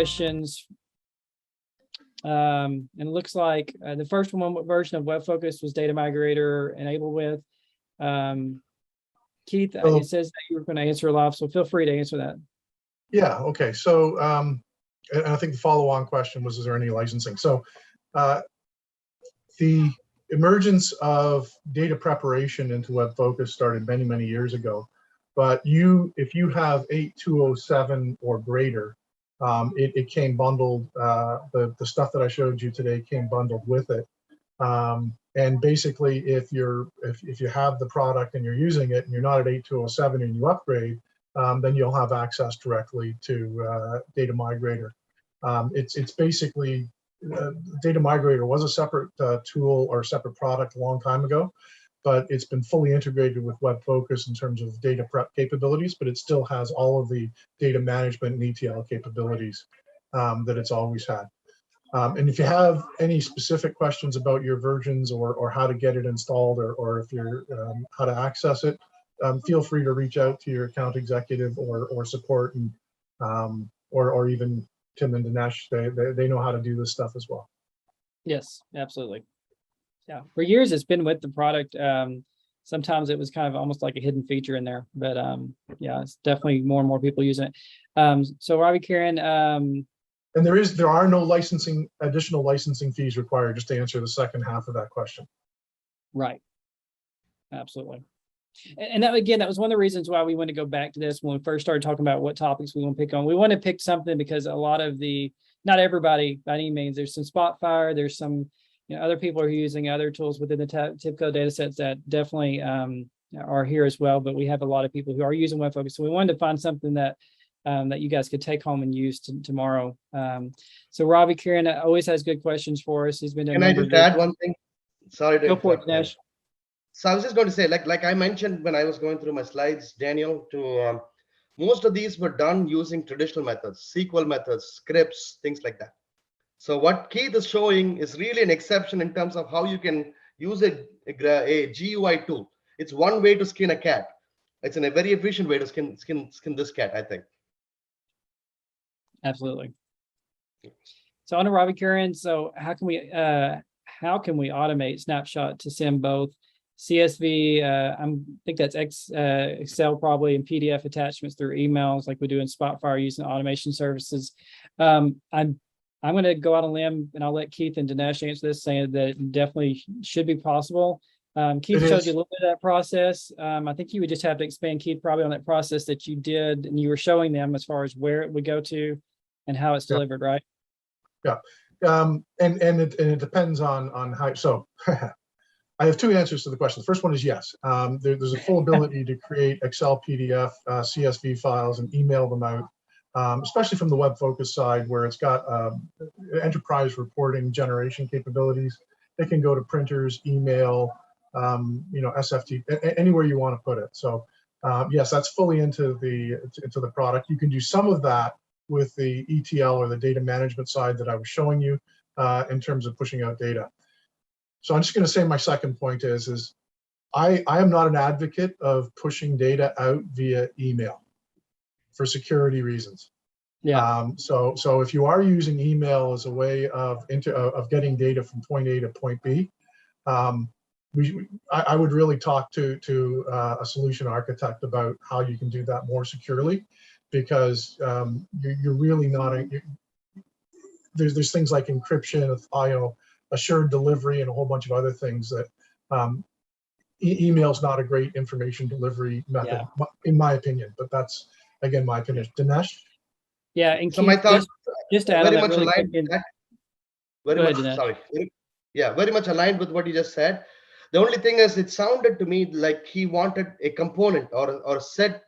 questions. And it looks like the first one, what version of WebFocus was Data Migrator enabled with? Keith, it says that you were going to answer live, so feel free to answer that. Yeah, okay. So, and I think the follow-on question was, is there any licensing? So the emergence of data preparation into WebFocus started many, many years ago. But if you have 8207 or greater, it came bundled, the stuff that I showed you today came bundled with it. And basically, if you have the product and you're using it and you're not at 8207 and you upgrade, then you'll have access directly to Data Migrator. It's basically, Data Migrator was a separate tool or separate product a long time ago, but it's been fully integrated with WebFocus in terms of data prep capabilities, but it still has all of the data management and ETL capabilities that it's always had. And if you have any specific questions about your versions or how to get it installed or if you're how to access it, feel free to reach out to your account executive or support, and or even Tim and Dinesh. They know how to do this stuff as well. Yes, absolutely. Yeah, for years it's been with the product. Sometimes it was kind of almost like a hidden feature in there, but yeah, it's definitely more and more people using it. So Robbie, Karen, and there are no additional licensing fees required, just to answer the second half of that question. Right. Absolutely. And that, again, that was one of the reasons why we want to go back to this when we first started talking about what topics we want to pick on. We want to pick something because a lot of not everybody by any means, there's some Spotfire, there's some other people are using other tools within the TIBCO data sets that definitely are here as well, but we have a lot of people who are using WebFocus. So we wanted to find something that that you guys could take home and use tomorrow. So Robbie Kieran always has good questions for us. He's been doing. Can I just add one thing? Sorry to go for it, Dinesh. So I was just going to say, like I mentioned when I was going through my slides, Daniel, to most of these were done using traditional methods, SQL methods, scripts, things like that. So what Keith is showing is really an exception in terms of how you can use a GUI tool. It's one way to skin a cat. It's a very efficient way to skin this cat, I think. Absolutely. So on to Robbie Curran. So how can we automate Snapshot to send both CSV, I think that's Excel probably, and PDF attachments through emails like we do in Spotfire using automation services? I'm going to go out on a limb and I'll let Keith and Dinesh answer this, saying that it definitely should be possible. Keith showed you a little bit of that process. I think you would just have to expand, Keith, probably on that process that you did and you were showing them as far as where it would go to and how it's delivered, right? Yeah, and it depends on how. So I have two answers to the question. The first one is yes. There's a full ability to create Excel, PDF, CSV files and email them out, especially from the WebFocus side where it's got enterprise reporting generation capabilities. It can go to printers, email, SFT, anywhere you want to put it. So yes, that's fully into the product. You can do some of that with the ETL or the data management side that I was showing you in terms of pushing out data. So I'm just going to say my second point is I am not an advocate of pushing data out via email for security reasons. Yeah. So if you are using email as a way of getting data from point A to point B, I would really talk to a solution architect about how you can do that more securely, because you're really not. There's things like encryption, assured delivery, and a whole bunch of other things that email is not a great information delivery method, in my opinion. But that's again my opinion. Dinesh. Yeah, and so Keith, my thoughts just to add very on that much really aligned quick, with that. Very much aligned with what you just said. The only thing is, it sounded to me like he wanted a component or a set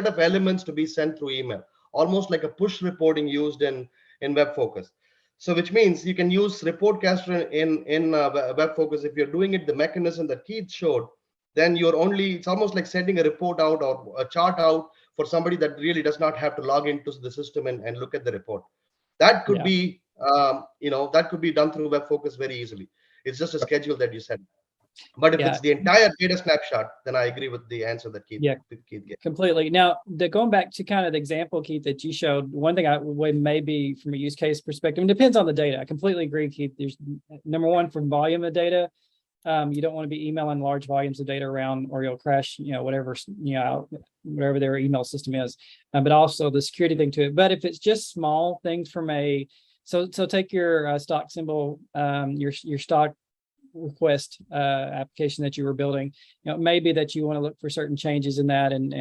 of elements to be sent through email, almost like a push reporting used in WebFocus. So which means you can use Reportcaster in WebFocus. If you're doing it the mechanism that Keith showed, then it's almost like sending a report out or a chart out for somebody that really does not have to log into the system and look at the report. That could be, that could be done through WebFocus very easily. It's just a schedule that you send. But if Yeah. it's the entire data snapshot, then I agree with the answer that Keith, Yeah. Keith gave. Completely. Now, going back to kind of the example, Keith, that you showed, one thing I would maybe from a use case perspective, it depends on the data. I completely agree, Keith. There's number one, from volume of data. You don't want to be emailing large volumes of data around, or you'll crash, whatever, whatever their email system is, but also the security thing to it. But if it's just small things from so take your stock symbol, your stock request application that you were building, maybe that you want to look for certain changes in that and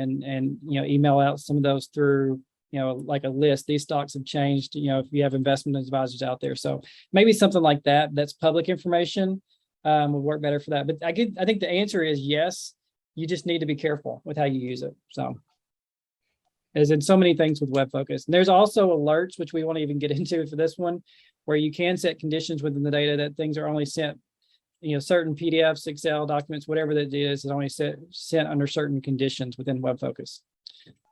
email out some of those through, like a list. These stocks have changed, if you have investment advisors out there. So maybe something like that, that's public information, would work better for that. But I think the answer is yes. You just need to be careful with how you use it. So, as in so many things with web focus. And there's also alerts, which we won't even get into for this one, where you can set conditions within the data that things are only sent, certain PDFs, Excel documents, whatever that is only sent under certain conditions within web focus.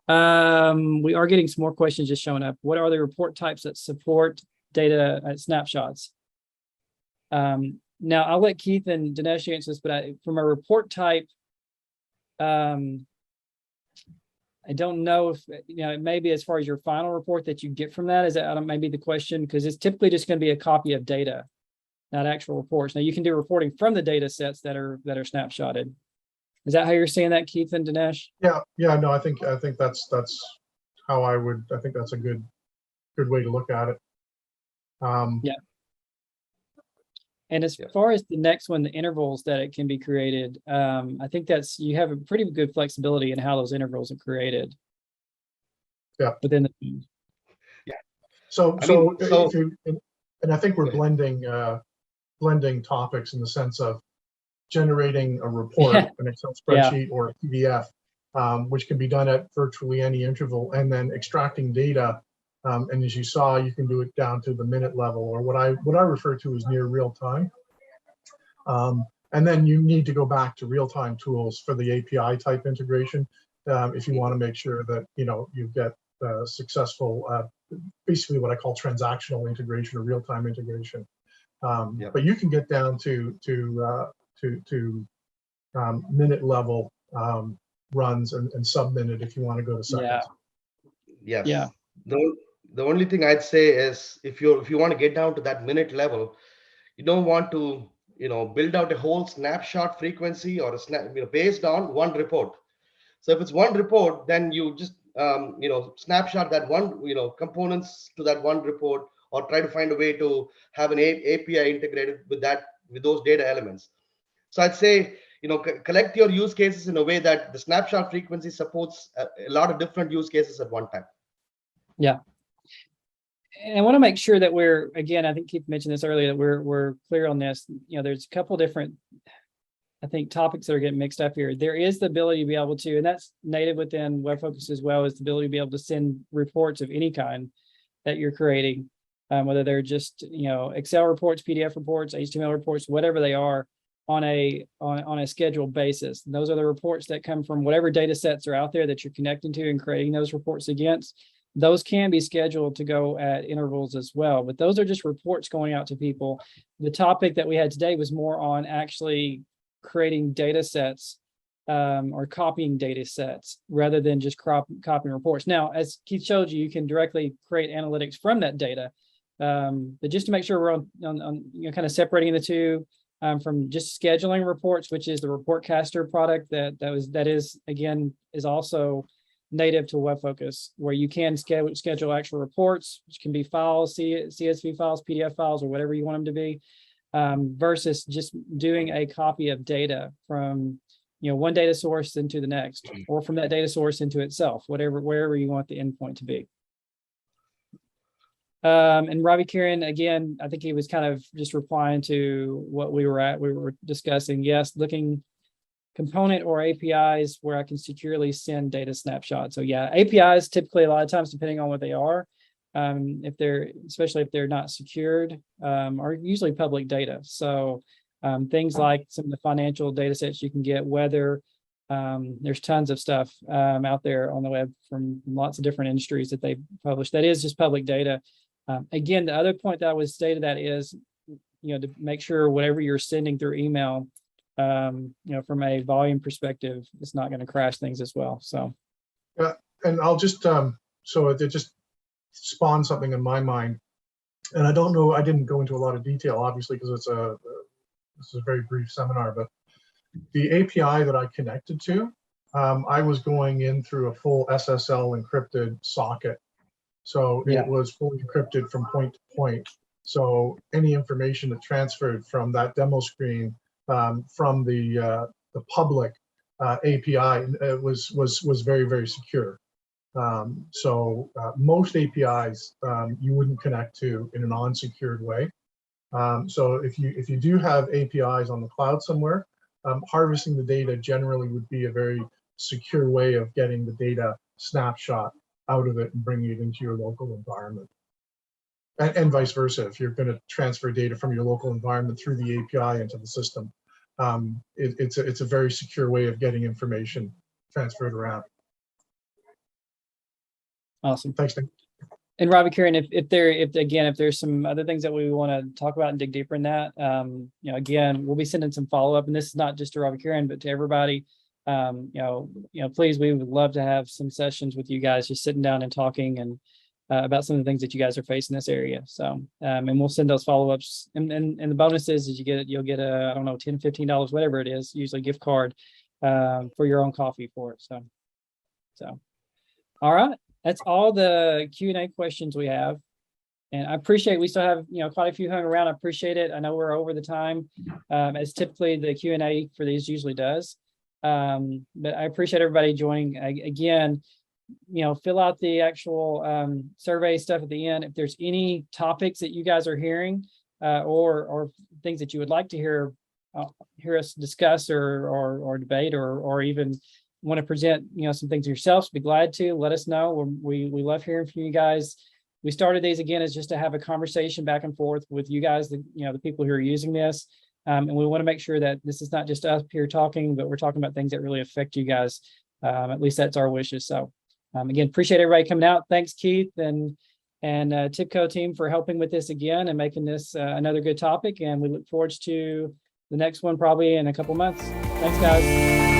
We are getting some more questions just showing up. What are the report types that support data snapshots? Now I'll let Keith and Dinesh answer this, but from a report type, I don't know if, maybe as far as your final report that you get from that, is that maybe the question, because it's typically just going to be a copy of data, not actual reports. Now you can do reporting from the data sets that are snapshotted. Is that how you're saying that, Keith and Dinesh? Yeah, no, I think that's how I think that's a good way to look at it. Yeah. And as far as the next one, the intervals that it can be created, I think you have a pretty good flexibility in how those intervals are created. Yeah. Within the. Yeah. So if you, and I think we're blending topics in the sense of generating a report, an Excel spreadsheet or a PDF, which can be done at virtually any interval, and then extracting data. And as you saw, you can do it down to the minute level, or what I refer to as near real time. And then you need to go back to real time tools for the API type integration if you want to make sure that you get successful, basically what I call transactional integration or real time integration. But you can get down to minute level runs and sub-minute if you want to go to seconds. Yes. Yeah. The only thing I'd say is if you want to get down to that minute level, you don't want to build out a whole snapshot frequency or a based on one report. So if it's one report, then you just snapshot that one components to that one report, or try to find a way to have an API integrated with those data elements. So I'd say collect your use cases in a way that the snapshot frequency supports a lot of different use cases at one time. Yeah. And I want to make sure that we're, again, I think Keith mentioned this earlier, that we're clear on this. There's a couple different, I think, topics that are getting mixed up here. There is the ability to be able to, and that's native within web focus as well, is the ability to be able to send reports of any kind that you're creating, whether they're just Excel reports, PDF reports, HTML reports, whatever they are, on a scheduled basis. And those are the reports that come from whatever data sets are out there that you're connecting to and creating those reports against. Those can be scheduled to go at intervals as well, but those are just reports going out to people. The topic that we had today was more on actually creating data sets or copying data sets rather than just copying reports. Now, as Keith showed you, you can directly create analytics from that data, but just to make sure we're on kind of separating the two from just scheduling reports, which is the ReportCaster product that is also native to web focus, where you can schedule actual reports, which can be files, CSV files, PDF files, or whatever you want them to be, versus just doing a copy of data from one data source into the next, or from that data source into itself, wherever you want the endpoint to be. And Ravi Kiran, again, I think he was kind of just replying to what we were discussing. Yes, looking component or APIs where I can securely send data snapshots. So yeah, APIs typically, a lot of times, depending on what they are, especially if they're not secured, are usually public data. So things like some of the financial data sets you can get, weather, there's tons of stuff out there on the web from lots of different industries that they publish. That is just public data. Again, the other point that I would say to that is, to make sure whatever you're sending through email from a volume perspective, it's not going to crash things as well. So. And I'll just, so it just spawned something in my mind. And I don't know, I didn't go into a lot of detail, obviously, because this is a very brief seminar, but the API that I connected to, I was going in through a full SSL encrypted socket. So it was fully encrypted from point to point. So any information that transferred from that demo screen from the public API was very, very secure. Most APIs you wouldn't connect to in an unsecured way. So if you do have APIs on the cloud somewhere, harvesting the data generally would be a very secure way of getting the data snapshot out of it and bringing it into your local environment. And vice versa, if you're going to transfer data from your local environment through the API into the system, it's a very secure way of getting information transferred around. Awesome. Thanks, Nick. And Robbie, Karen, if there's some other things that we want to talk about and dig deeper in that, again, we'll be sending some follow-up, and this is not just to Robbie, Karen, but to everybody. Please, we would love to have some sessions with you guys, just sitting down and talking and about some of the things that you guys are facing in this area. So, and we'll send those follow-ups. And the bonus is you'll get a, I don't know, $10, $15, whatever it is, usually a gift card for your own coffee for it. So, all right. That's all the Q&A questions we have. And I appreciate, we still have, quite a few hung around. I appreciate it. I know we're over the time, as typically the Q&A for these usually does. But I appreciate everybody joining. Again, fill out the actual survey stuff at the end. If there's any topics that you guys are hearing or things that you would like to hear us discuss or debate or even want to present, some things yourselves, be glad to let us know. We love hearing from you guys. We started these again as just to have a conversation back and forth with you guys, the people who are using this. And we want to make sure that this is not just us here talking, but we're talking about things that really affect you guys. At least that's our wishes. So again, appreciate everybody coming out. Thanks, Keith and TIBCO team for helping with this again and making this another good topic. And we look forward to the next one probably in a couple months. Thanks, guys.